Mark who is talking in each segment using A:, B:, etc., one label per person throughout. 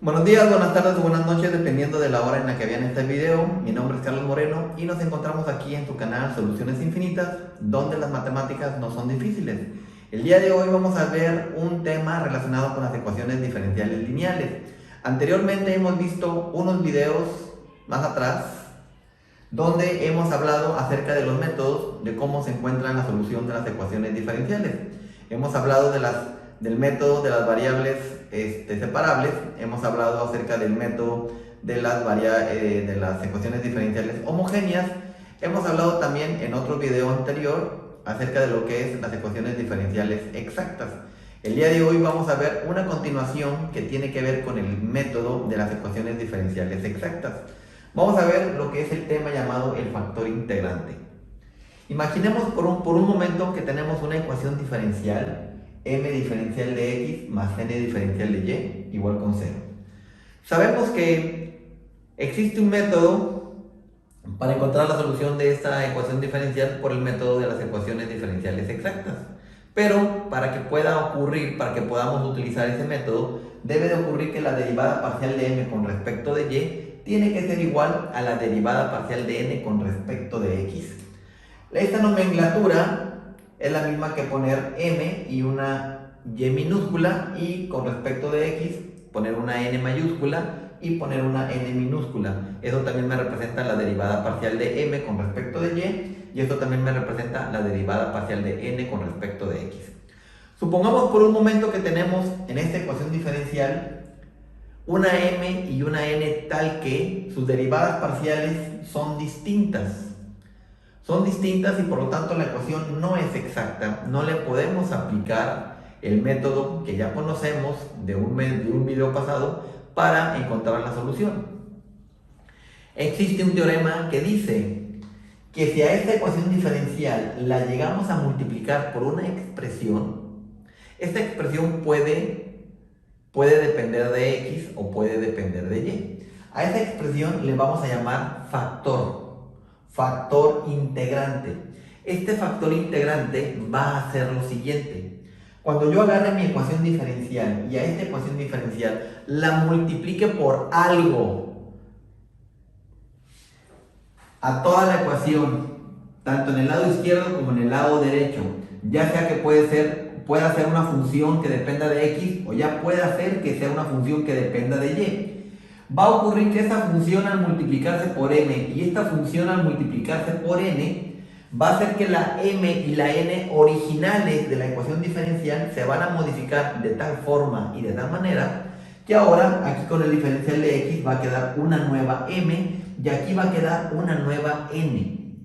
A: Buenos días, buenas tardes o buenas noches, dependiendo de la hora en la que vean este video. Mi nombre es Carlos Moreno y nos encontramos aquí en tu canal Soluciones Infinitas, donde las matemáticas no son difíciles. El día de hoy vamos a ver un tema relacionado con las ecuaciones diferenciales lineales. Anteriormente hemos visto unos videos más atrás donde hemos hablado acerca de los métodos de cómo se encuentra la solución de las ecuaciones diferenciales. Hemos hablado del método de las variables separables, hemos hablado acerca del método de las ecuaciones diferenciales homogéneas, hemos hablado también en otro video anterior acerca de lo que es las ecuaciones diferenciales exactas. El día de hoy vamos a ver una continuación que tiene que ver con el método de las ecuaciones diferenciales exactas. Vamos a ver lo que es el tema llamado el factor integrante. Imaginemos por un momento que tenemos una ecuación diferencial, m diferencial de x más n diferencial de y igual con 0. Sabemos que existe un método para encontrar la solución de esta ecuación diferencial por el método de las ecuaciones diferenciales exactas. Pero para que pueda ocurrir, para que podamos utilizar ese método, debe de ocurrir que la derivada parcial de m con respecto de y tiene que ser igual a la derivada parcial de n con respecto de x. Esta nomenclatura es la misma que poner m y una y minúscula, y con respecto de x poner una n mayúscula y poner una n minúscula. Eso también me representa la derivada parcial de m con respecto de y esto también me representa la derivada parcial de n con respecto de x. Supongamos por un momento que tenemos en esta ecuación diferencial una m y una n tal que sus derivadas parciales son distintas. Son distintas y por lo tanto la ecuación no es exacta. No le podemos aplicar el método que ya conocemos de un video pasado para encontrar la solución. Existe un teorema que dice que si a esta ecuación diferencial la llegamos a multiplicar por una expresión, esta expresión puede depender de x o puede depender de y. A esta expresión le vamos a llamar factor integrante. Este factor integrante va a hacer lo siguiente: cuando yo agarre mi ecuación diferencial y a esta ecuación diferencial la multiplique por algo, a toda la ecuación, tanto en el lado izquierdo como en el lado derecho, ya sea que pueda ser una función que dependa de x o ya pueda ser que sea una función que dependa de y, va a ocurrir que esta función al multiplicarse por m y esta función al multiplicarse por n va a hacer que la m y la n originales de la ecuación diferencial se van a modificar de tal forma y de tal manera que ahora aquí con el diferencial de x va a quedar una nueva m y aquí va a quedar una nueva n.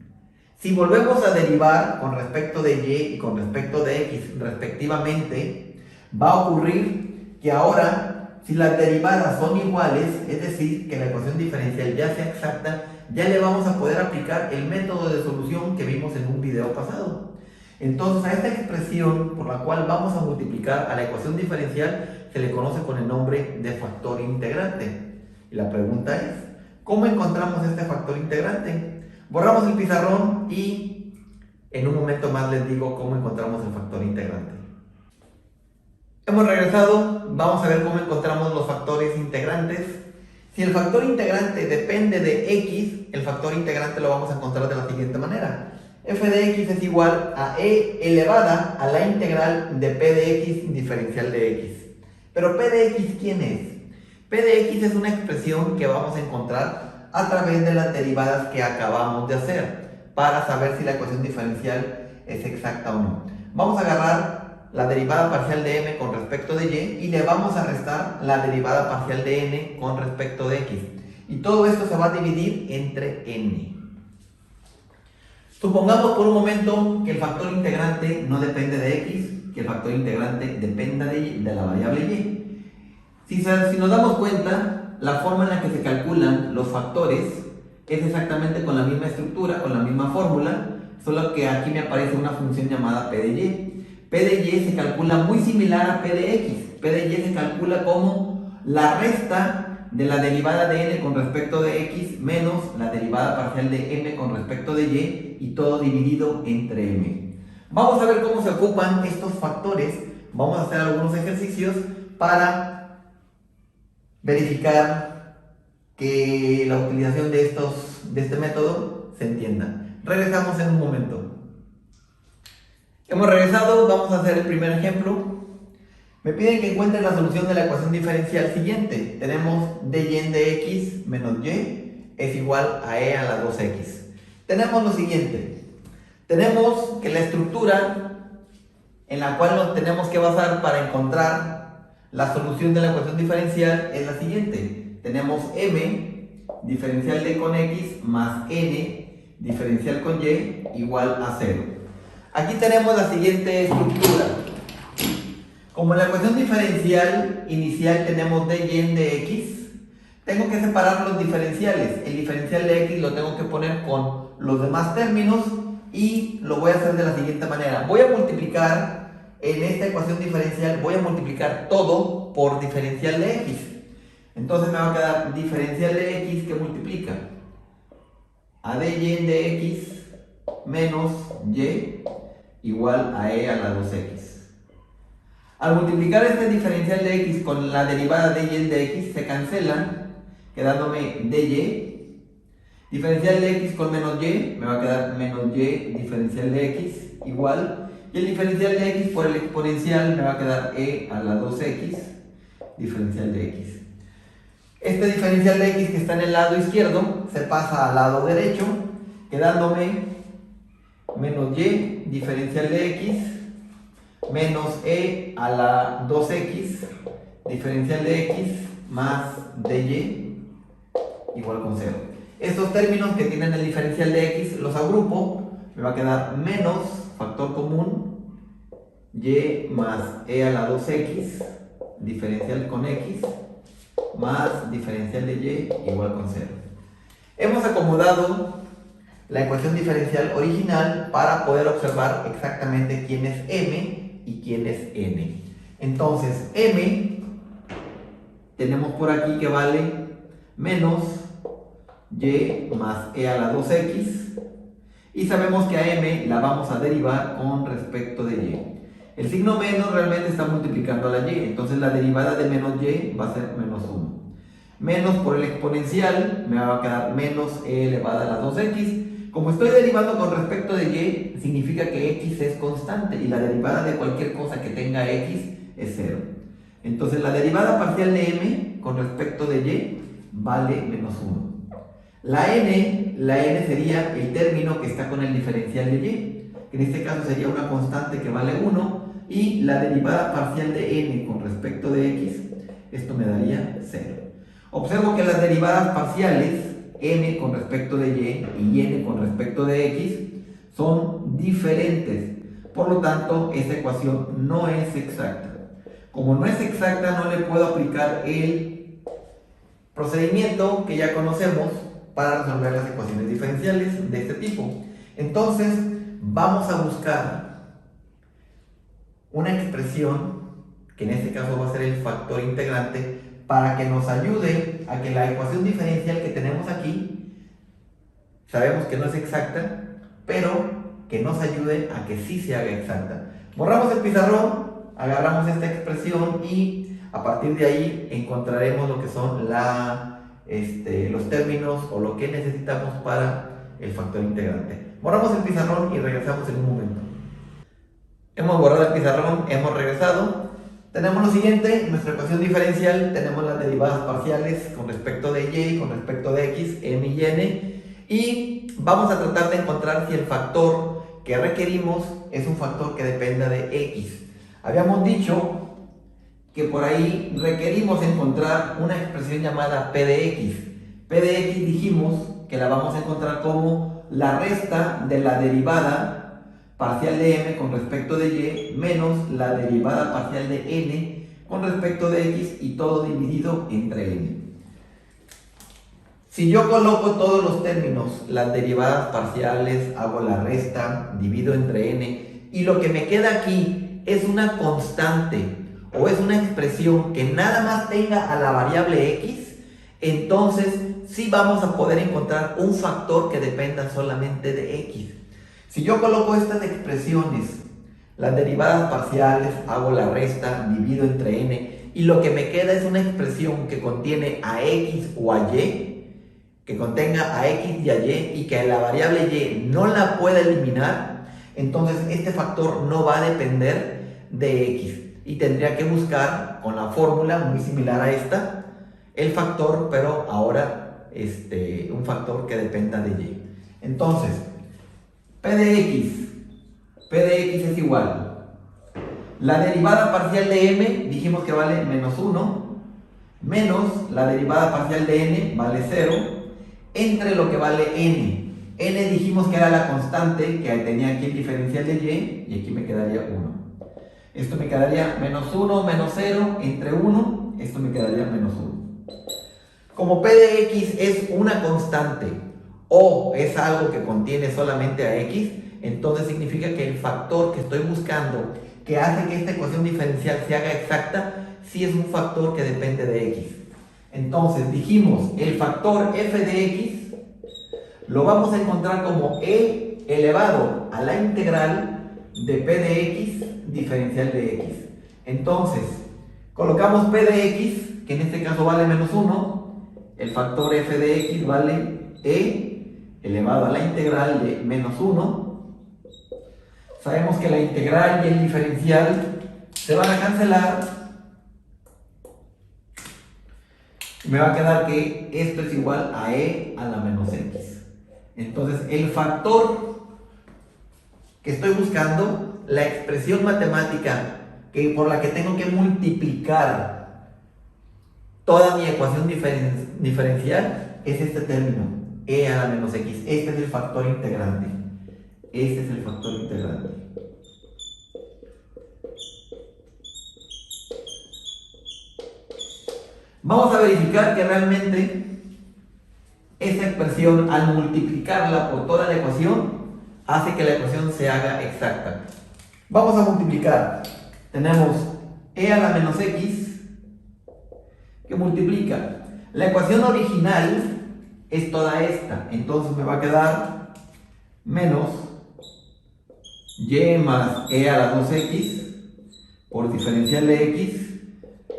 A: Si volvemos a derivar con respecto de y con respecto de x respectivamente, va a ocurrir que ahora, si las derivadas son iguales, es decir, que la ecuación diferencial ya sea exacta, ya le vamos a poder aplicar el método de solución que vimos en un video pasado. Entonces a esta expresión por la cual vamos a multiplicar a la ecuación diferencial se le conoce con el nombre de factor integrante. Y la pregunta es, ¿cómo encontramos este factor integrante? Borramos el pizarrón y en un momento más les digo cómo encontramos el factor integrante. Hemos regresado, vamos a ver cómo encontramos los factores integrantes. Si el factor integrante depende de x, el factor integrante lo vamos a encontrar de la siguiente manera: f de x es igual a e elevada a la integral de p de x diferencial de x. Pero p de x, ¿quién es? P de x es una expresión que vamos a encontrar a través de las derivadas que acabamos de hacer para saber si la ecuación diferencial es exacta o no. Vamos a agarrar la derivada parcial de m con respecto de y le vamos a restar la derivada parcial de n con respecto de x. Y todo esto se va a dividir entre n. Supongamos por un momento que el factor integrante no depende de x, que el factor integrante dependa de la variable y. Si nos damos cuenta, la forma en la que se calculan los factores es exactamente con la misma estructura, con la misma fórmula, solo que aquí me aparece una función llamada p de y. P de y se calcula muy similar a P de x. P de y se calcula como la resta de la derivada de n con respecto de x menos la derivada parcial de m con respecto de y todo dividido entre m. Vamos a ver cómo se ocupan estos factores. Vamos a hacer algunos ejercicios para verificar que la utilización de este método se entienda. Regresamos en un momento. Hemos regresado, vamos a hacer el primer ejemplo. Me piden que encuentre la solución de la ecuación diferencial siguiente. Tenemos dy de x menos y es igual a e a la 2x. Tenemos lo siguiente. Tenemos que la estructura en la cual nos tenemos que basar para encontrar la solución de la ecuación diferencial es la siguiente. Tenemos m diferencial de con x más n diferencial con y igual a 0. Aquí tenemos la siguiente estructura. Como en la ecuación diferencial inicial tenemos dy de x, tengo que separar los diferenciales. El diferencial de x lo tengo que poner con los demás términos y lo voy a hacer de la siguiente manera. Voy a multiplicar en esta ecuación diferencial, voy a multiplicar todo por diferencial de x. Entonces me va a quedar diferencial de x que multiplica a dy de x menos y igual a e a la 2x. Al multiplicar este diferencial de x con la derivada de y de x se cancelan, quedándome dy. Diferencial de x con menos y me va a quedar menos y diferencial de x igual. Y el diferencial de x por el exponencial me va a quedar e a la 2x diferencial de x. Este diferencial de x que está en el lado izquierdo se pasa al lado derecho, quedándome menos y diferencial de x menos e a la 2x diferencial de x más dy igual con 0. Estos términos que tienen el diferencial de x los agrupo, me va a quedar menos factor común y más e a la 2x diferencial con x más diferencial de y igual con 0. Hemos acomodado la ecuación diferencial original para poder observar exactamente quién es m y quién es n. Entonces m tenemos por aquí que vale menos y más e a la 2x y sabemos que a m la vamos a derivar con respecto de y. El signo menos realmente está multiplicando a la y, entonces la derivada de menos y va a ser menos 1. Menos por el exponencial me va a quedar menos e elevada a la 2x. Como estoy derivando con respecto de y, significa que x es constante y la derivada de cualquier cosa que tenga x es 0. Entonces la derivada parcial de m con respecto de y vale menos 1. La n sería el término que está con el diferencial de y, que en este caso sería una constante que vale 1, y la derivada parcial de n con respecto de x, esto me daría 0. Observo que las derivadas parciales m con respecto de y n con respecto de x son diferentes. Por lo tanto, esta ecuación no es exacta. Como no es exacta, no le puedo aplicar el procedimiento que ya conocemos para resolver las ecuaciones diferenciales de este tipo. Entonces, vamos a buscar una expresión, que en este caso va a ser el factor integrante, para que nos ayude a que la ecuación diferencial que tenemos aquí, sabemos que no es exacta, pero que nos ayude a que sí se haga exacta. Borramos el pizarrón, agarramos esta expresión y a partir de ahí encontraremos lo que son los términos o lo que necesitamos para el factor integrante. Borramos el pizarrón y regresamos en un momento. Hemos borrado el pizarrón, hemos regresado. Tenemos lo siguiente, nuestra ecuación diferencial, tenemos las derivadas parciales con respecto de y, con respecto de x, m y n, y vamos a tratar de encontrar si el factor que requerimos es un factor que dependa de x. Habíamos dicho que por ahí requerimos encontrar una expresión llamada p de x. P de x dijimos que la vamos a encontrar como la resta de la derivada parcial de m con respecto de y menos la derivada parcial de n con respecto de x y todo dividido entre n. Si yo coloco todos los términos, las derivadas parciales, hago la resta, divido entre n y lo que me queda aquí es una constante o es una expresión que nada más tenga a la variable x, entonces sí vamos a poder encontrar un factor que dependa solamente de x. Si yo coloco estas expresiones, las derivadas parciales, hago la resta, divido entre n y lo que me queda es una expresión que contiene a x o a y, que contenga a x y a y y que la variable y no la pueda eliminar, entonces este factor no va a depender de x y tendría que buscar con la fórmula muy similar a esta el factor, pero ahora un factor que dependa de y. Entonces, p de x es igual. La derivada parcial de m dijimos que vale menos 1, menos la derivada parcial de n vale 0, entre lo que vale n. N dijimos que era la constante que tenía aquí el diferencial de y aquí me quedaría 1. Esto me quedaría menos 1, menos 0, entre 1, esto me quedaría menos 1. Como p de x es una constante o es algo que contiene solamente a x, entonces significa que el factor que estoy buscando que hace que esta ecuación diferencial se haga exacta, sí es un factor que depende de x. Entonces dijimos, el factor f de x lo vamos a encontrar como e elevado a la integral de p de x diferencial de x. Entonces, colocamos p de x, que en este caso vale menos 1, el factor f de x vale e elevado a la integral de menos 1. Sabemos que la integral y el diferencial se van a cancelar. Me va a quedar que esto es igual a e a la menos x. Entonces, el factor que estoy buscando, la expresión matemática por la que tengo que multiplicar toda mi ecuación diferencial, es este término, e a la menos x. Este es el factor integrante. Este es el factor integrante. Vamos a verificar que realmente esta expresión, al multiplicarla por toda la ecuación, hace que la ecuación se haga exacta. Vamos a multiplicar. Tenemos e a la menos x que multiplica. La ecuación original es toda esta, entonces me va a quedar menos y más e a la 2x por diferencial de x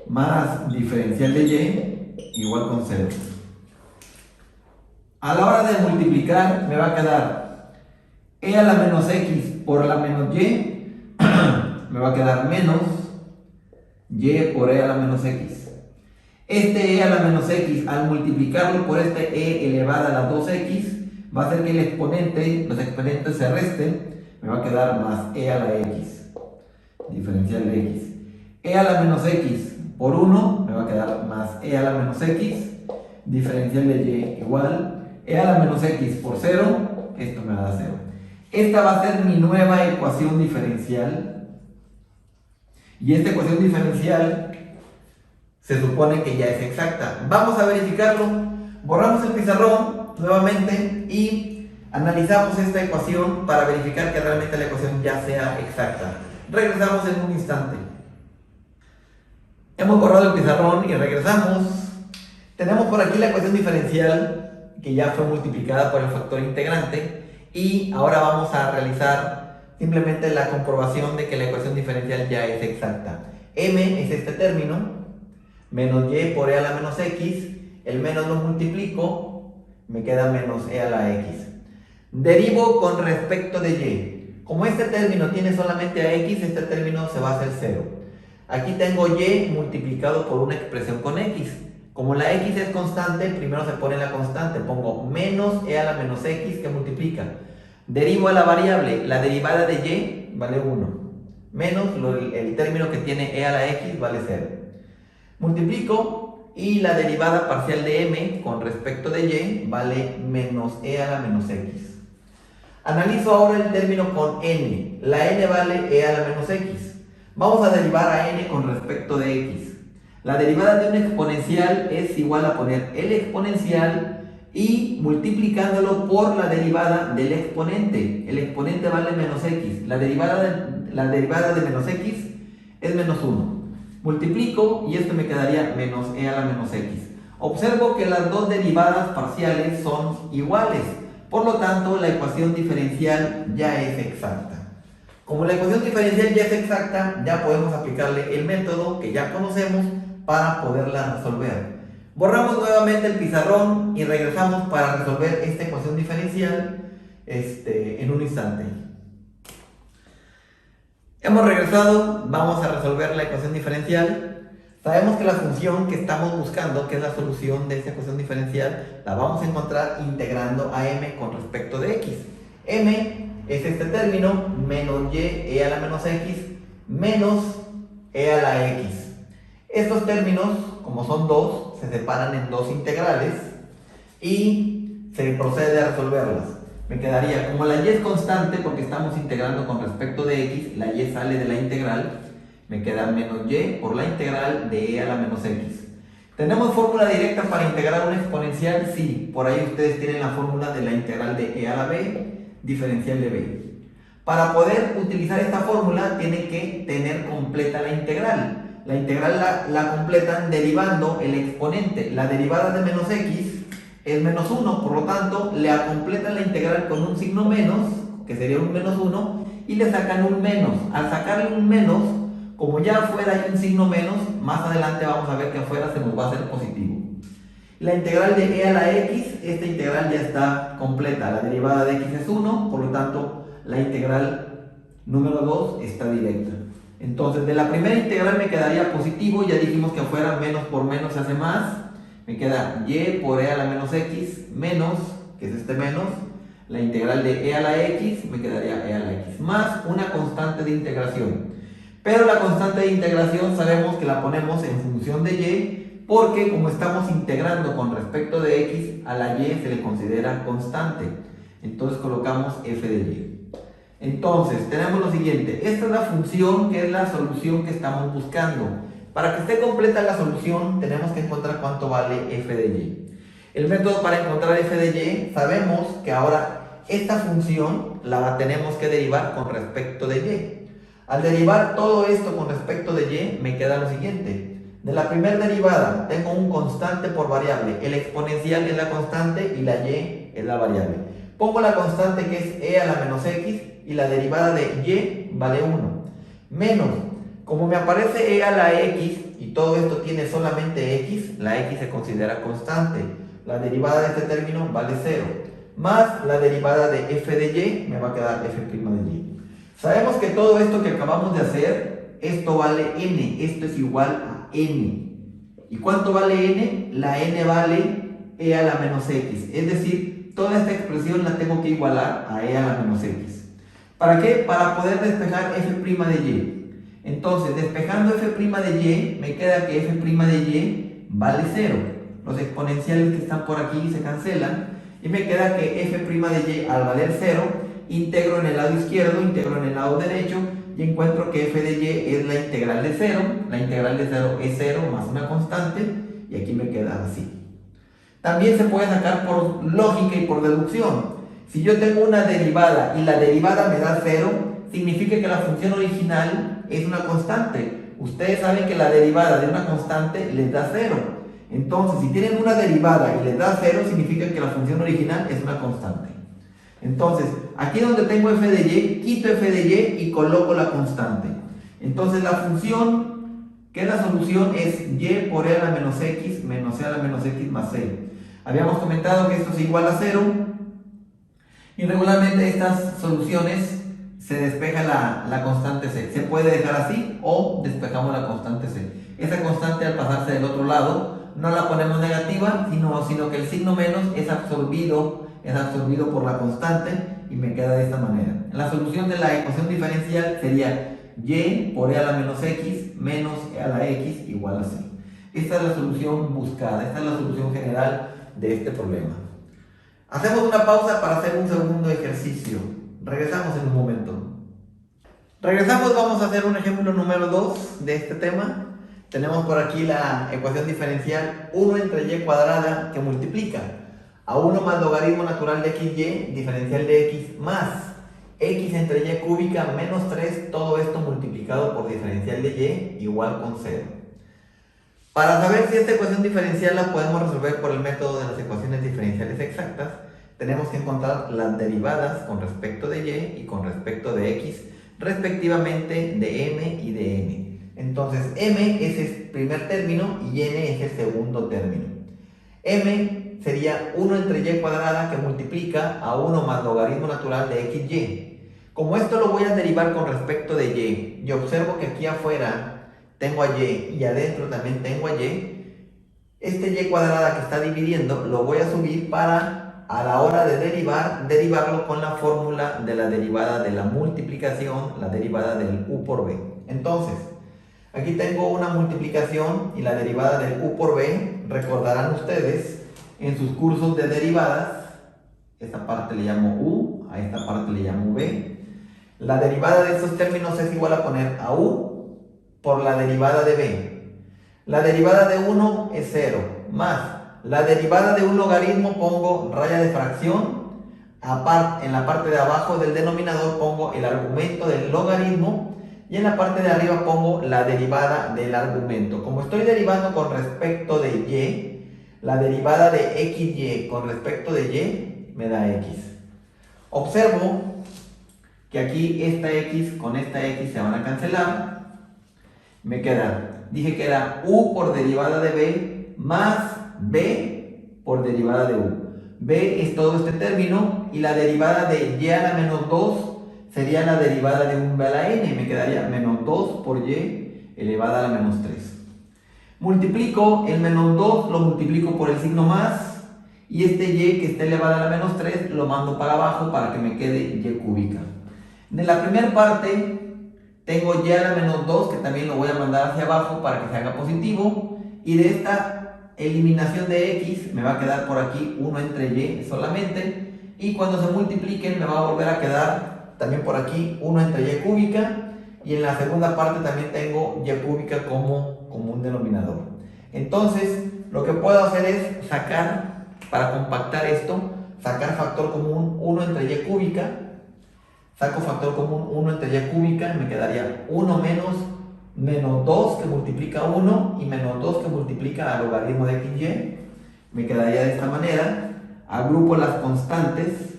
A: más diferencial de y igual con 0. A la hora de multiplicar me va a quedar e a la menos x por la menos y me va a quedar menos y por e a la menos x. Este e a la menos x, al multiplicarlo por este e elevada a la 2x, va a hacer que el exponente, los exponentes se resten. Me va a quedar más e a la x, diferencial de x. E a la menos x por 1 me va a quedar más e a la menos x, diferencial de y igual. E a la menos x por 0, esto me va a dar 0. Esta va a ser mi nueva ecuación diferencial. Y esta ecuación diferencial se supone que ya es exacta. Vamos a verificarlo. Borramos el pizarrón nuevamente y analizamos esta ecuación para verificar que realmente la ecuación ya sea exacta. Regresamos en un instante. Hemos borrado el pizarrón y regresamos. Tenemos por aquí la ecuación diferencial que ya fue multiplicada por el factor integrante y ahora vamos a realizar simplemente la comprobación de que la ecuación diferencial ya es exacta. M es este término, menos y por e a la menos x, el menos lo multiplico, me queda menos e a la x. Derivo con respecto de y. Como este término tiene solamente a x, este término se va a hacer 0. Aquí tengo y multiplicado por una expresión con x. Como la x es constante, primero se pone la constante. Pongo menos e a la menos x que multiplica. Derivo a la variable. La derivada de y vale 1. Menos el término que tiene e a la x vale 0. Multiplico y la derivada parcial de m con respecto de y vale menos e a la menos x. Analizo ahora el término con n. La n vale e a la menos x. Vamos a derivar a n con respecto de x. La derivada de un exponencial es igual a poner el exponencial y multiplicándolo por la derivada del exponente. El exponente vale menos x. La derivada de menos x es menos 1. Multiplico y esto me quedaría menos e a la menos x. Observo que las dos derivadas parciales son iguales. Por lo tanto, la ecuación diferencial ya es exacta. Como la ecuación diferencial ya es exacta, ya podemos aplicarle el método que ya conocemos para poderla resolver. Borramos nuevamente el pizarrón y regresamos para resolver esta ecuación diferencial en un instante. Hemos regresado, vamos a resolver la ecuación diferencial. Sabemos que la función que estamos buscando, que es la solución de esta ecuación diferencial, la vamos a encontrar integrando a m con respecto de x. M es este término, menos y e a la menos x, menos e a la x. Estos términos, como son dos, se separan en dos integrales y se procede a resolverlas. Me quedaría, como la y es constante porque estamos integrando con respecto de x, la y sale de la integral, me queda menos y por la integral de e a la menos x. ¿Tenemos fórmula directa para integrar una exponencial? Sí, por ahí ustedes tienen la fórmula de la integral de e a la b, diferencial de b. Para poder utilizar esta fórmula tienen que tener completa la integral. La integral la completan derivando el exponente. La derivada de menos x es menos 1, por lo tanto le completan la integral con un signo menos, que sería un menos 1, y le sacan un menos. Al sacarle un menos, como ya afuera hay un signo menos, más adelante vamos a ver que afuera se nos va a hacer positivo. La integral de e a la x, esta integral ya está completa. La derivada de x es 1, por lo tanto la integral número 2 está directa. Entonces de la primera integral me quedaría positivo, ya dijimos que afuera menos por menos se hace más. Me queda y por e a la menos x menos, que es este menos, la integral de e a la x, me quedaría e a la x, más una constante de integración. Pero la constante de integración sabemos que la ponemos en función de y, porque como estamos integrando con respecto de x, a la y se le considera constante. Entonces colocamos f de y. Entonces tenemos lo siguiente, esta es la función que es la solución que estamos buscando. Para que esté completa la solución tenemos que encontrar cuánto vale f de y. El método para encontrar f de y, sabemos que ahora esta función la tenemos que derivar con respecto de y. Al derivar todo esto con respecto de y, me queda lo siguiente. De la primera derivada tengo un constante por variable. El exponencial es la constante y la y es la variable. Pongo la constante que es e a la menos x y la derivada de y vale 1. Menos, como me aparece e a la x y todo esto tiene solamente x, la x se considera constante. La derivada de este término vale 0. Más la derivada de f de y me va a quedar f' de y. Sabemos que todo esto que acabamos de hacer, esto vale n, esto es igual a n. ¿Y cuánto vale n? La n vale e a la menos x, es decir, toda esta expresión la tengo que igualar a e a la menos x. ¿Para qué? Para poder despejar f' de y. Entonces, despejando f' de y, me queda que f' de y vale 0. Los exponenciales que están por aquí se cancelan y me queda que f' de y al valer 0, integro en el lado izquierdo, integro en el lado derecho y encuentro que f de y es la integral de 0. La integral de 0 es 0 más una constante y aquí me queda así. También se puede sacar por lógica y por deducción. Si yo tengo una derivada y la derivada me da 0, significa que la función original es una constante. Ustedes saben que la derivada de una constante les da 0. Entonces, si tienen una derivada y les da 0, significa que la función original es una constante. Entonces, aquí donde tengo f de y, quito f de y y coloco la constante. Entonces, la función que es la solución es y por e a la menos x menos e a la menos x más c. Habíamos comentado que esto es igual a 0 y regularmente estas soluciones se despeja la constante c. Se puede dejar así o despejamos la constante c. Esa constante al pasarse del otro lado no la ponemos negativa, sino que el signo menos es absorbido por la constante y me queda de esta manera. La solución de la ecuación diferencial sería y por e a la menos x menos e a la x igual a 0. Esta es la solución buscada, esta es la solución general de este problema. Hacemos una pausa para hacer un segundo ejercicio. Regresamos en un momento. Regresamos, vamos a hacer un ejemplo número 2 de este tema. Tenemos por aquí la ecuación diferencial 1 entre y cuadrada que multiplica a 1 más logaritmo natural de xy, diferencial de x, más x entre y cúbica menos 3, todo esto multiplicado por diferencial de y igual con 0. Para saber si esta ecuación diferencial la podemos resolver por el método de las ecuaciones diferenciales exactas, tenemos que encontrar las derivadas con respecto de y con respecto de x respectivamente de m y de n. Entonces m es el primer término y n es el segundo término. M sería 1 entre y cuadrada que multiplica a 1 más logaritmo natural de xy. Como esto lo voy a derivar con respecto de y observo que aquí afuera tengo a y adentro también tengo a y, este y cuadrada que está dividiendo lo voy a subir para, a la hora de derivarlo con la fórmula de la derivada de la multiplicación, la derivada del u por b. Entonces, aquí tengo una multiplicación y la derivada del u por b. Recordarán ustedes en sus cursos de derivadas, esta parte le llamo u, a esta parte le llamo b. La derivada de estos términos es igual a poner a u por la derivada de b. La derivada de 1 es 0, más la derivada de un logaritmo pongo raya de fracción, en la parte de abajo del denominador pongo el argumento del logaritmo y en la parte de arriba pongo la derivada del argumento. Como estoy derivando con respecto de y, la derivada de xy con respecto de y me da x. Observo que aquí esta x con esta x se van a cancelar. Me queda, dije que era u por derivada de b más b por derivada de u. B es todo este término y la derivada de y a la menos 2 sería la derivada de un b a la n. Me quedaría menos 2 por y elevada a la menos 3. Multiplico el menos 2, lo multiplico por el signo más y este y que está elevada a la menos 3 lo mando para abajo para que me quede y cúbica. De la primera parte tengo y a la menos 2 que también lo voy a mandar hacia abajo para que se haga positivo y de esta eliminación de x me va a quedar por aquí 1 entre y solamente y cuando se multipliquen me va a volver a quedar también por aquí 1 entre y cúbica y en la segunda parte también tengo y cúbica como un denominador. Entonces lo que puedo hacer es sacar, para compactar esto, sacar factor común 1 entre y cúbica. Saco factor común 1 entre y cúbica y me quedaría 1 menos 2 que multiplica 1 y menos 2 que multiplica al logaritmo de xy. Me quedaría de esta manera. Agrupo las constantes.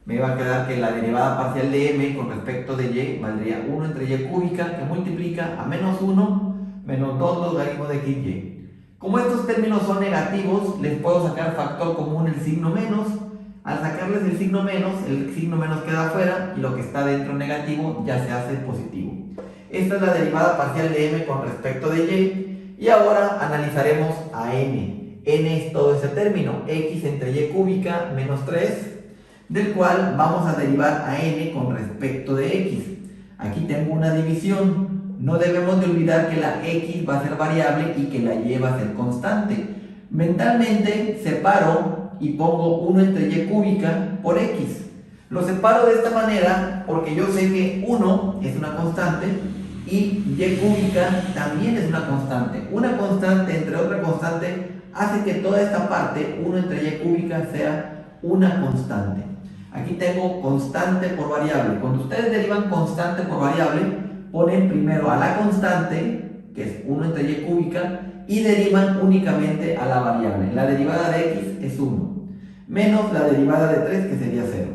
A: Me va a quedar que la derivada parcial de m con respecto de y valdría 1 entre y cúbica que multiplica a menos 1 menos 2 logaritmo de xy. Como estos términos son negativos, les puedo sacar factor común el signo menos. Al sacarles el signo menos queda afuera y lo que está dentro negativo ya se hace positivo. Esta es la derivada parcial de m con respecto de y. Y ahora analizaremos a n. N es todo ese término, x entre y cúbica menos 3, del cual vamos a derivar a n con respecto de x. Aquí tengo una división. No debemos de olvidar que la x va a ser variable y que la y va a ser constante. Mentalmente separo y pongo 1 entre y cúbica por x. Lo separo de esta manera porque yo sé que 1 es una constante y y cúbica también es una constante. Una constante entre otra constante hace que toda esta parte, 1 entre y cúbica, sea una constante. Aquí tengo constante por variable. Cuando ustedes derivan constante por variable, ponen primero a la constante, que es 1 entre y cúbica, y derivan únicamente a la variable. La derivada de x es 1, menos la derivada de 3, que sería 0.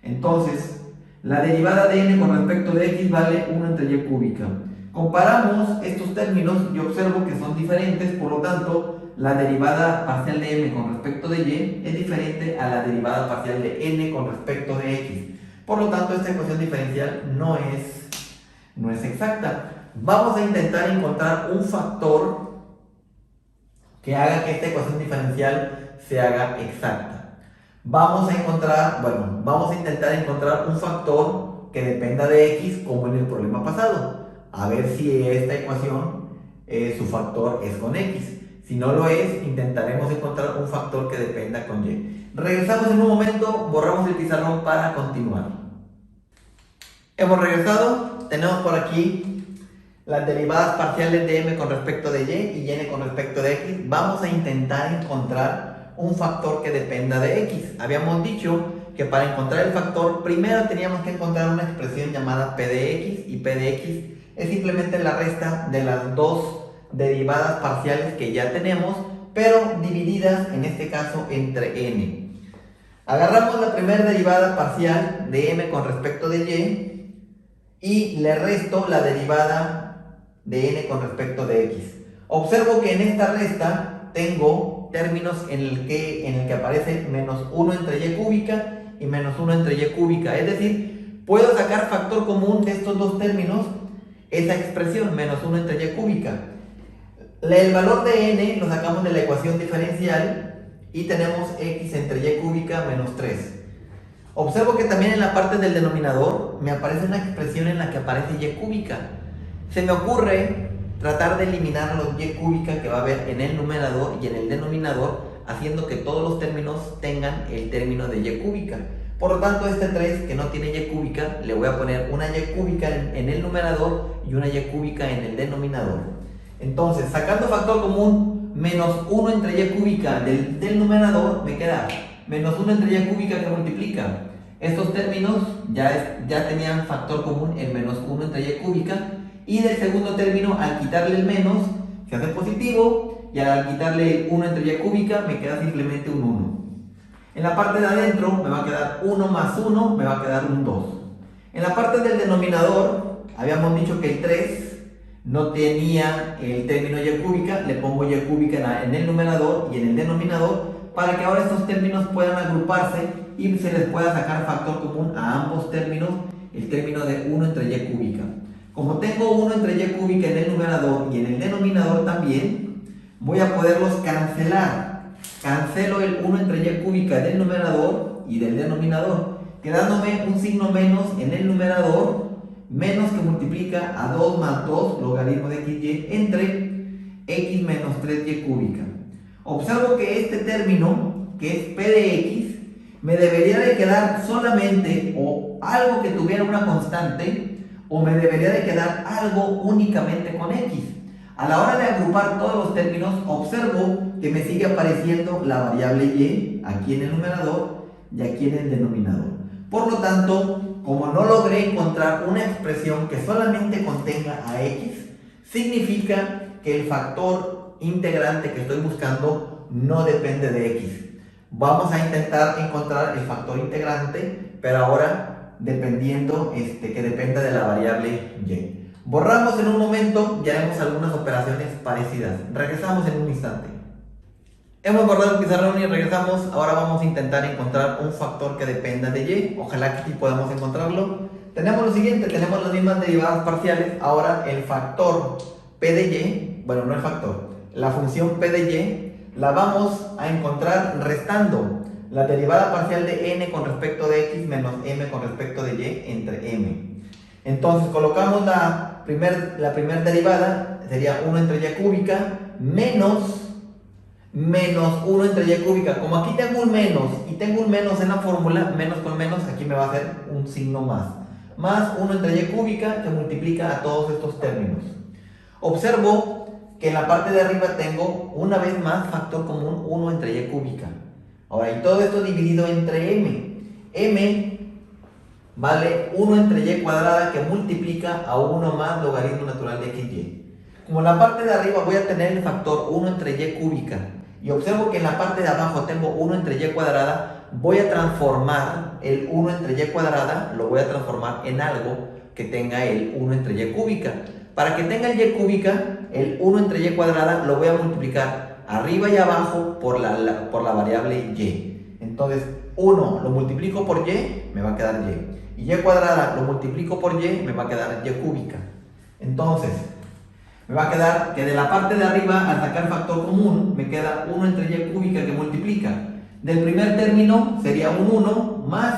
A: Entonces, la derivada de n con respecto de x vale 1 entre y cúbica. Comparamos estos términos y observo que son diferentes, por lo tanto, la derivada parcial de m con respecto de y es diferente a la derivada parcial de n con respecto de x. Por lo tanto, esta ecuación diferencial no es exacta. Vamos a intentar encontrar un factor que haga que esta ecuación diferencial se haga exacta. Vamos a intentar encontrar un factor que dependa de x como en el problema pasado. A ver si esta ecuación, su factor es con x. Si no lo es, intentaremos encontrar un factor que dependa con y. Regresamos en un momento, borramos el pizarrón para continuar. Hemos regresado, tenemos por aquí las derivadas parciales de m con respecto de y n con respecto de x. Vamos a intentar encontrar un factor que dependa de x. Habíamos dicho que para encontrar el factor, primero teníamos que encontrar una expresión llamada p de x, y p de x es simplemente la resta de las dos derivadas parciales que ya tenemos, pero divididas en este caso entre n. Agarramos la primera derivada parcial de m con respecto de y y le resto la derivada de n con respecto de x. Observo que en esta resta tengo términos en el que aparece menos 1 entre y cúbica y menos 1 entre y cúbica. Es decir, puedo sacar factor común de estos dos términos, esa expresión, menos 1 entre y cúbica. El valor de n lo sacamos de la ecuación diferencial y tenemos x entre y cúbica menos 3. Observo que también en la parte del denominador me aparece una expresión en la que aparece y cúbica. Se me ocurre tratar de eliminar los y cúbica que va a haber en el numerador y en el denominador, haciendo que todos los términos tengan el término de y cúbica. Por lo tanto, este 3 que no tiene y cúbica, le voy a poner una y cúbica en el numerador y una y cúbica en el denominador. Entonces, sacando factor común, menos 1 entre y cúbica del numerador, me queda menos 1 entre y cúbica que multiplica. Estos términos ya tenían factor común en menos 1 entre y cúbica, y del segundo término, al quitarle el menos, se hace positivo, y al quitarle el 1 entre y cúbica, me queda simplemente un 1. En la parte de adentro me va a quedar 1 más 1, me va a quedar un 2. En la parte del denominador, habíamos dicho que el 3 no tenía el término y cúbica, le pongo y cúbica en el numerador y en el denominador, para que ahora estos términos puedan agruparse y se les pueda sacar factor común a ambos términos, el término de 1 entre y cúbica. Como tengo 1 entre y cúbica en el numerador y en el denominador también, voy a poderlos cancelar. Cancelo el 1 entre y cúbica del numerador y del denominador, quedándome un signo menos en el numerador, menos que multiplica a 2 más 2 logaritmo de xy entre x menos 3y cúbica. Observo que este término, que es p de x, me debería de quedar solamente o algo que tuviera una constante, o me debería de quedar algo únicamente con x. A la hora de agrupar todos los términos, observo que me sigue apareciendo la variable y aquí en el numerador y aquí en el denominador. Por lo tanto, como no logré encontrar una expresión que solamente contenga a x, significa que el factor integrante que estoy buscando no depende de x. Vamos a intentar encontrar el factor integrante, pero ahora dependiendo que dependa de la variable y. Borramos en un momento y haremos algunas operaciones parecidas. Regresamos en un instante. Hemos borrado el pizarrón y regresamos. Ahora vamos a intentar encontrar un factor que dependa de y. Ojalá que sí podamos encontrarlo. Tenemos lo siguiente, tenemos las mismas derivadas parciales. Ahora el factor p de y, bueno, no el factor, la función p de y la vamos a encontrar restando la derivada parcial de n con respecto de x menos m con respecto de y entre m. Entonces colocamos la primer derivada, sería 1 entre y cúbica menos 1 entre y cúbica. Como aquí tengo un menos y tengo un menos en la fórmula, menos con menos, aquí me va a hacer un signo más 1 entre y cúbica que multiplica a todos estos términos. Observo que en la parte de arriba tengo una vez más factor común 1 entre y cúbica. Ahora, y todo esto dividido entre m. m vale 1 entre y cuadrada que multiplica a 1 más logaritmo natural de xy. Como en la parte de arriba voy a tener el factor 1 entre y cúbica y observo que en la parte de abajo tengo 1 entre y cuadrada, voy a transformar el 1 entre y cuadrada, lo voy a transformar en algo que tenga el 1 entre y cúbica. Para que tenga el y cúbica, el 1 entre y cuadrada lo voy a multiplicar arriba y abajo por la variable y. Entonces 1 lo multiplico por y, me va a quedar y. Y cuadrada lo multiplico por y, me va a quedar y cúbica. Entonces, me va a quedar que de la parte de arriba, al sacar factor común, me queda 1 entre y cúbica que multiplica. Del primer término sería un 1, más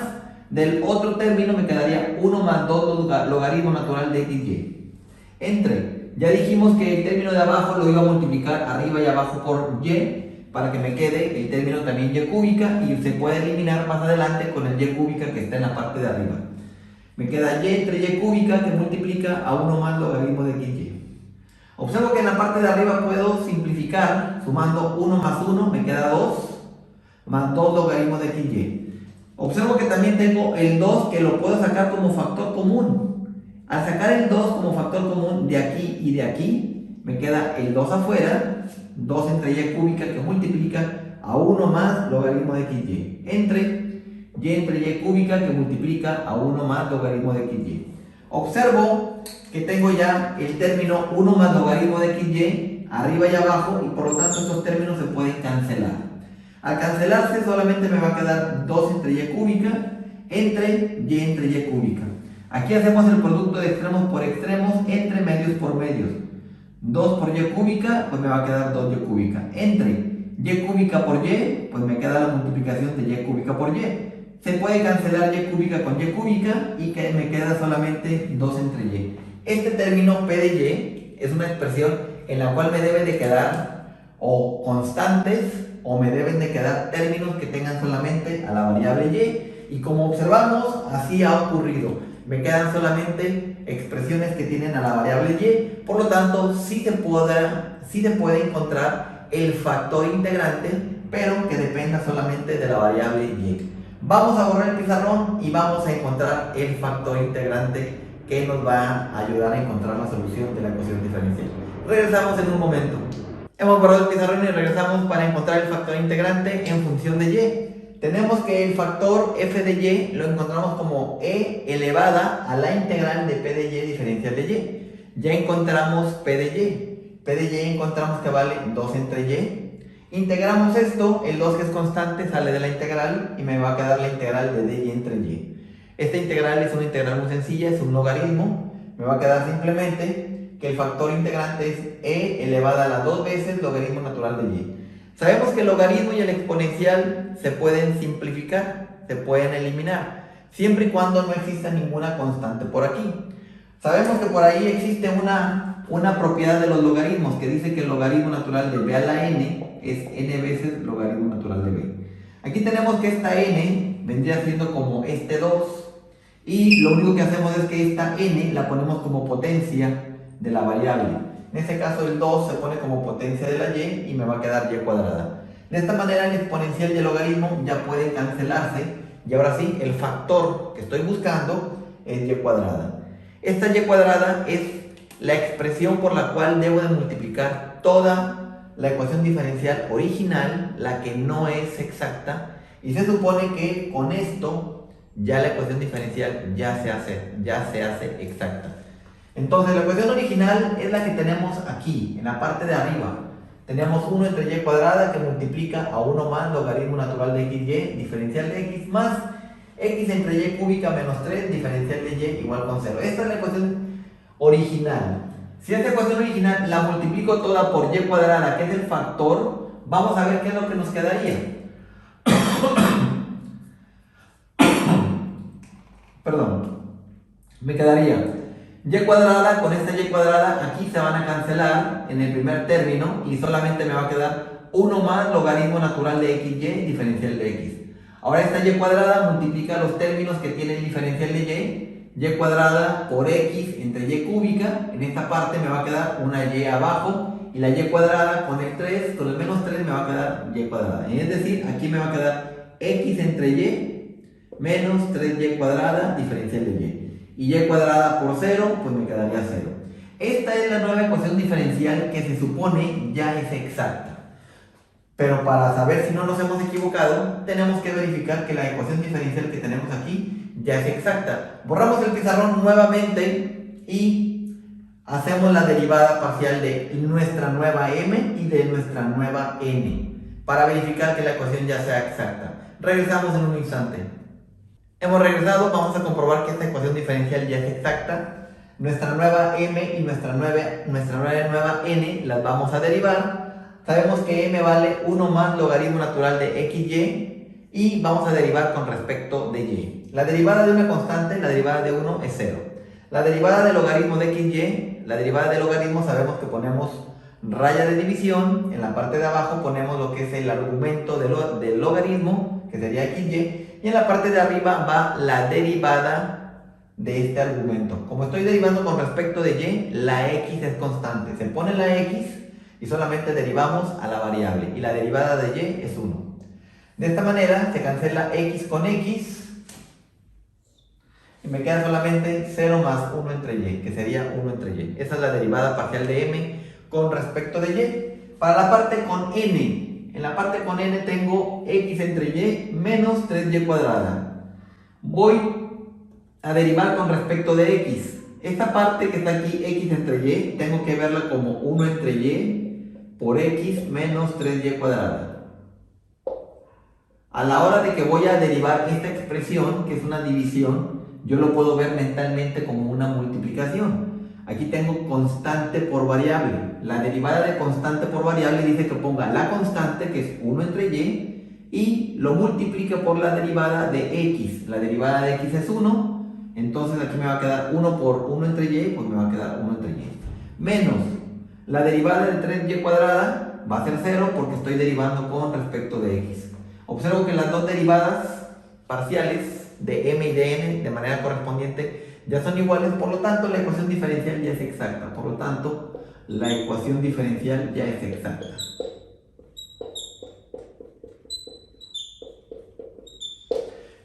A: del otro término me quedaría 1 más 2 logaritmo natural de xy. Entre, ya dijimos que el término de abajo lo iba a multiplicar arriba y abajo por y, para que me quede el término también y cúbica, y se puede eliminar más adelante con el y cúbica que está en la parte de arriba. Me queda y entre y cúbica que multiplica a 1 más logaritmo de xy. Observo que en la parte de arriba puedo simplificar, sumando 1 más 1 me queda 2, más 2 logaritmo de xy. Observo que también tengo el 2 que lo puedo sacar como factor común. Al sacar el 2 como factor común de aquí y de aquí, me queda el 2 afuera, 2 entre y cúbica que multiplica a 1 más logaritmo de xy. Entre y y cúbica que multiplica a 1 más logaritmo de xy. Observo que tengo ya el término 1 más logaritmo de xy arriba y abajo, y por lo tanto estos términos se pueden cancelar. Al cancelarse solamente me va a quedar 2 entre y cúbica entre y cúbica. Aquí hacemos el producto de extremos por extremos entre medios por medios. 2 por y cúbica, pues me va a quedar 2y cúbica. Entre y cúbica por y, pues me queda la multiplicación de y cúbica por y. Se puede cancelar y cúbica con y cúbica y que me queda solamente 2 entre y. Este término P de y es una expresión en la cual me deben de quedar o constantes o me deben de quedar términos que tengan solamente a la variable y. Y como observamos, así ha ocurrido. Me quedan solamente expresiones que tienen a la variable y, por lo tanto sí se puede encontrar el factor integrante, pero que dependa solamente de la variable y. Vamos a borrar el pizarrón y vamos a encontrar el factor integrante que nos va a ayudar a encontrar la solución de la ecuación diferencial. Regresamos en un momento. Hemos borrado el pizarrón y regresamos para encontrar el factor integrante en función de y. Tenemos que el factor f de y lo encontramos como e elevada a la integral de p de y diferencial de y. Ya encontramos p de y. P de y encontramos que vale 2 entre y. Integramos esto, el 2 que es constante sale de la integral y me va a quedar la integral de dy entre y. Esta integral es una integral muy sencilla, es un logaritmo. Me va a quedar simplemente que el factor integrante es e elevada a las 2 veces logaritmo natural de y. Sabemos que el logaritmo y el exponencial se pueden simplificar, se pueden eliminar, siempre y cuando no exista ninguna constante por aquí. Sabemos que por ahí existe una propiedad de los logaritmos que dice que el logaritmo natural de b a la n es n veces logaritmo natural de b. Aquí tenemos que esta n vendría siendo como este 2 y lo único que hacemos es que esta n la ponemos como potencia de la variable. En este caso el 2 se pone como potencia de la y me va a quedar y cuadrada. De esta manera el exponencial y el logaritmo ya pueden cancelarse y ahora sí el factor que estoy buscando es y cuadrada. Esta y cuadrada es la expresión por la cual debo de multiplicar toda la ecuación diferencial original, la que no es exacta, y se supone que con esto ya la ecuación diferencial ya se hace exacta. Entonces la ecuación original es la que tenemos aquí, en la parte de arriba. Tenemos 1 entre y cuadrada que multiplica a 1 más logaritmo natural de xy, diferencial de x, más x entre y cúbica menos 3, diferencial de y igual con 0. Esta es la ecuación original. Si esta ecuación original la multiplico toda por y cuadrada, que es el factor, vamos a ver qué es lo que nos quedaría. Perdón. Me quedaría y cuadrada con esta y cuadrada, aquí se van a cancelar en el primer término y solamente me va a quedar 1 más logaritmo natural de xy, diferencial de x. Ahora esta y cuadrada multiplica los términos que tiene el diferencial de y cuadrada por x entre y cúbica. En esta parte me va a quedar una y abajo y la y cuadrada con el 3, con el menos 3 me va a quedar y cuadrada. Es decir, aquí me va a quedar x entre y menos 3y cuadrada, diferencial de y. Y y cuadrada por 0, pues me quedaría 0. Esta es la nueva ecuación diferencial que se supone ya es exacta. Pero para saber si no nos hemos equivocado, tenemos que verificar que la ecuación diferencial que tenemos aquí ya es exacta. Borramos el pizarrón nuevamente y hacemos la derivada parcial de nuestra nueva m y de nuestra nueva n para verificar que la ecuación ya sea exacta. Regresamos en un instante. Hemos regresado, vamos a comprobar que esta ecuación diferencial ya es exacta. Nuestra nueva m y nuestra nueva n las vamos a derivar. Sabemos que m vale 1 más logaritmo natural de xy y vamos a derivar con respecto de y. La derivada de una constante, la derivada de 1 es 0. La derivada del logaritmo de xy, la derivada del logaritmo sabemos que ponemos raya de división, en la parte de abajo ponemos lo que es el argumento del logaritmo, que sería xy, y en la parte de arriba va la derivada de este argumento. Como estoy derivando con respecto de y, la x es constante. Se pone la x y solamente derivamos a la variable. Y la derivada de y es 1. De esta manera se cancela x con x. Y me queda solamente 0 más 1 entre y, que sería 1 entre y. Esa es la derivada parcial de m con respecto de y. Para la parte con n. En la parte con n tengo x entre y menos 3y cuadrada. Voy a derivar con respecto de x. Esta parte que está aquí, x entre y, tengo que verla como 1 entre y por x menos 3y cuadrada. A la hora de que voy a derivar esta expresión, que es una división, yo lo puedo ver mentalmente como una multiplicación. Aquí tengo constante por variable. La derivada de constante por variable dice que ponga la constante, que es 1 entre y lo multiplique por la derivada de x. La derivada de x es 1, entonces aquí me va a quedar 1 por 1 entre y, pues me va a quedar 1 entre y. Menos la derivada de 3y cuadrada va a ser 0 porque estoy derivando con respecto de x. Observo que las dos derivadas parciales de m y de n de manera correspondiente ya son iguales, por lo tanto la ecuación diferencial ya es exacta. Por lo tanto, la ecuación diferencial ya es exacta.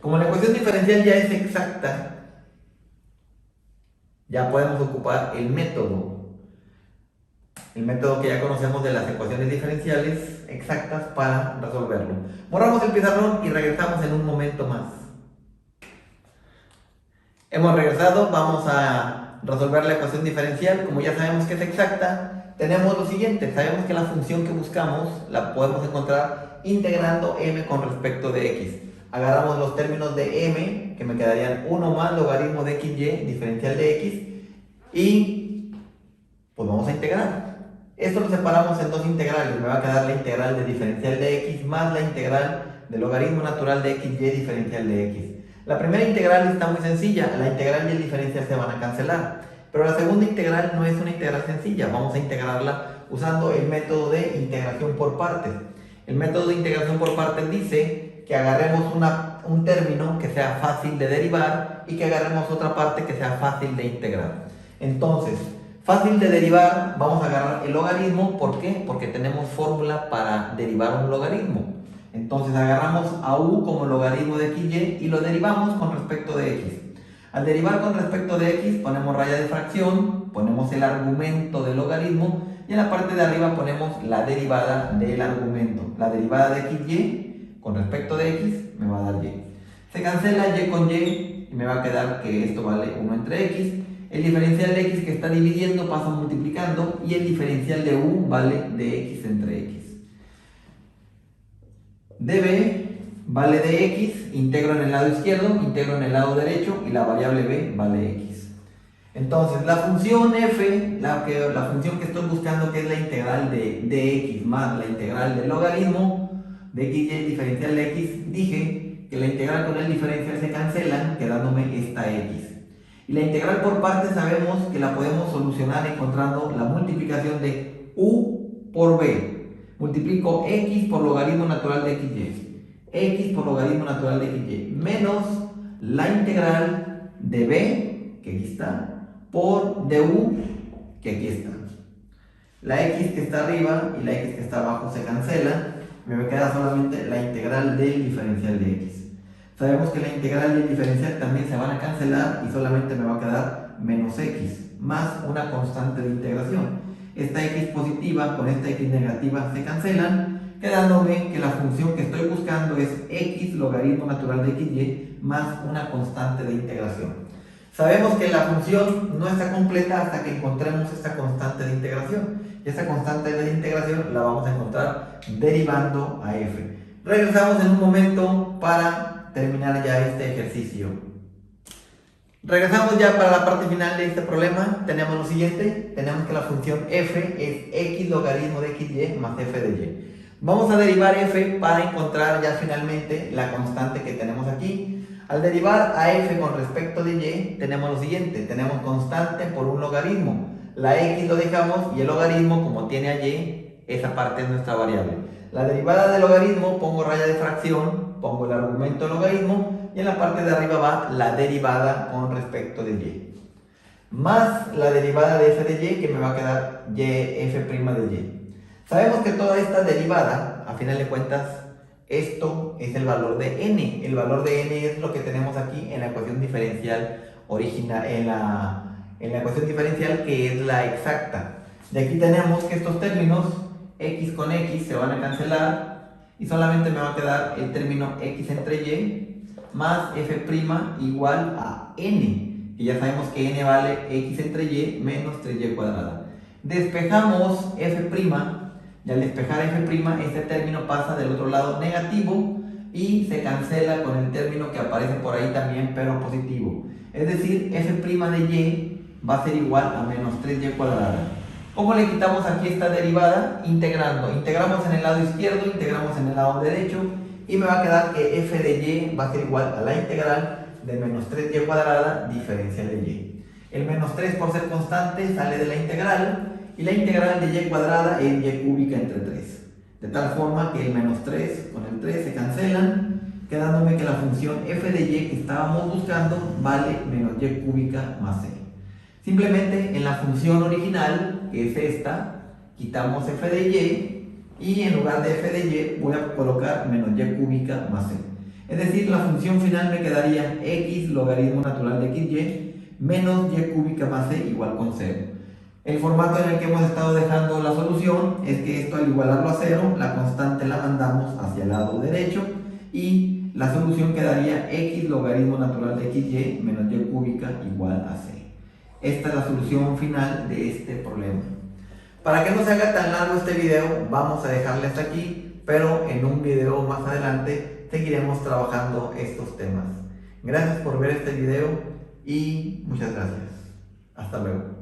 A: Como la ecuación diferencial ya es exacta, ya podemos ocupar el método que ya conocemos de las ecuaciones diferenciales exactas para resolverlo. Borramos el pizarrón y regresamos en un momento más. Hemos regresado, vamos a resolver la ecuación diferencial. Como ya sabemos que es exacta, tenemos lo siguiente. Sabemos que la función que buscamos la podemos encontrar integrando m con respecto de x. Agarramos los términos de m, que me quedarían 1 más logaritmo de xy, diferencial de x, y pues vamos a integrar. Esto lo separamos en dos integrales. Me va a quedar la integral de diferencial de x más la integral de logaritmo natural de xy, diferencial de x. La primera integral está muy sencilla, la integral y el diferencial se van a cancelar. Pero la segunda integral no es una integral sencilla, vamos a integrarla usando el método de integración por partes. El método de integración por partes dice que agarremos un término que sea fácil de derivar y que agarremos otra parte que sea fácil de integrar. Entonces, fácil de derivar, vamos a agarrar el logaritmo. ¿Por qué? Porque tenemos fórmula para derivar un logaritmo. Entonces agarramos a u como logaritmo de xy y lo derivamos con respecto de x. Al derivar con respecto de x ponemos raya de fracción, ponemos el argumento del logaritmo y en la parte de arriba ponemos la derivada del argumento. La derivada de xy con respecto de x me va a dar y. Se cancela y con y me va a quedar que esto vale 1 entre x. El diferencial de x que está dividiendo pasa multiplicando y el diferencial de u vale de x entre x. db vale de x, integro en el lado izquierdo, integro en el lado derecho y la variable b vale x. Entonces la función f, la función que estoy buscando, que es la integral de x más la integral del logaritmo de xy, diferencial de x, dije que la integral con el diferencial se cancelan, quedándome esta x. Y la integral por partes sabemos que la podemos solucionar encontrando la multiplicación de u por b. Multiplico x por logaritmo natural de xy, x por logaritmo natural de xy, menos la integral de b, que aquí está, por du, que aquí está. La x que está arriba y la x que está abajo se cancelan, me queda solamente la integral del diferencial de x. Sabemos que la integral y el diferencial también se van a cancelar y solamente me va a quedar menos x, más una constante de integración. Esta x positiva con esta x negativa se cancelan, quedándome que la función que estoy buscando es x logaritmo natural de xy más una constante de integración. Sabemos que la función no está completa hasta que encontremos esta constante de integración. Y esta constante de integración la vamos a encontrar derivando a f. Regresamos en un momento para terminar ya este ejercicio. Regresamos ya para la parte final de este problema. Tenemos lo siguiente. Tenemos que la función f es x logaritmo de xy más f de y. Vamos a derivar f para encontrar ya finalmente la constante que tenemos aquí. Al derivar a f con respecto de y, tenemos lo siguiente. Tenemos constante por un logaritmo. La x lo dejamos y el logaritmo, como tiene a y, esa parte es nuestra variable. La derivada del logaritmo, pongo raya de fracción, pongo el argumento del logaritmo y en la parte de arriba va la derivada con respecto de y. Más la derivada de f de y, que me va a quedar y f' de y. Sabemos que toda esta derivada, a final de cuentas, esto es el valor de n. El valor de n es lo que tenemos aquí en la ecuación diferencial original, en la ecuación diferencial, que es la exacta. De aquí tenemos que estos términos x con x se van a cancelar y solamente me va a quedar el término x entre y más f' igual a n. y ya sabemos que n vale x entre y menos 3y cuadrada. Despejamos f', y al despejar f', este término pasa del otro lado negativo y se cancela con el término que aparece por ahí también, pero positivo. Es decir, f' de y va a ser igual a menos 3y cuadrada. ¿Cómo le quitamos aquí esta derivada? Integrando. Integramos en el lado izquierdo, integramos en el lado derecho, y me va a quedar que f de y va a ser igual a la integral de menos 3y cuadrada diferencial de y. El menos 3 por ser constante sale de la integral, y la integral de y cuadrada es y cúbica entre 3. De tal forma que el menos 3 con el 3 se cancelan, quedándome que la función f de y que estábamos buscando vale menos y cúbica más c. Simplemente en la función original, que es esta, quitamos f de y en lugar de f de y voy a colocar menos y cúbica más c. Es decir, la función final me quedaría x logaritmo natural de xy menos y cúbica más c igual con 0. El formato en el que hemos estado dejando la solución es que esto, al igualarlo a 0, la constante la mandamos hacia el lado derecho y la solución quedaría x logaritmo natural de xy menos y cúbica igual a c. Esta es la solución final de este problema. Para que no se haga tan largo este video, vamos a dejarle hasta aquí, pero en un video más adelante seguiremos trabajando estos temas. Gracias por ver este video y muchas gracias. Hasta luego.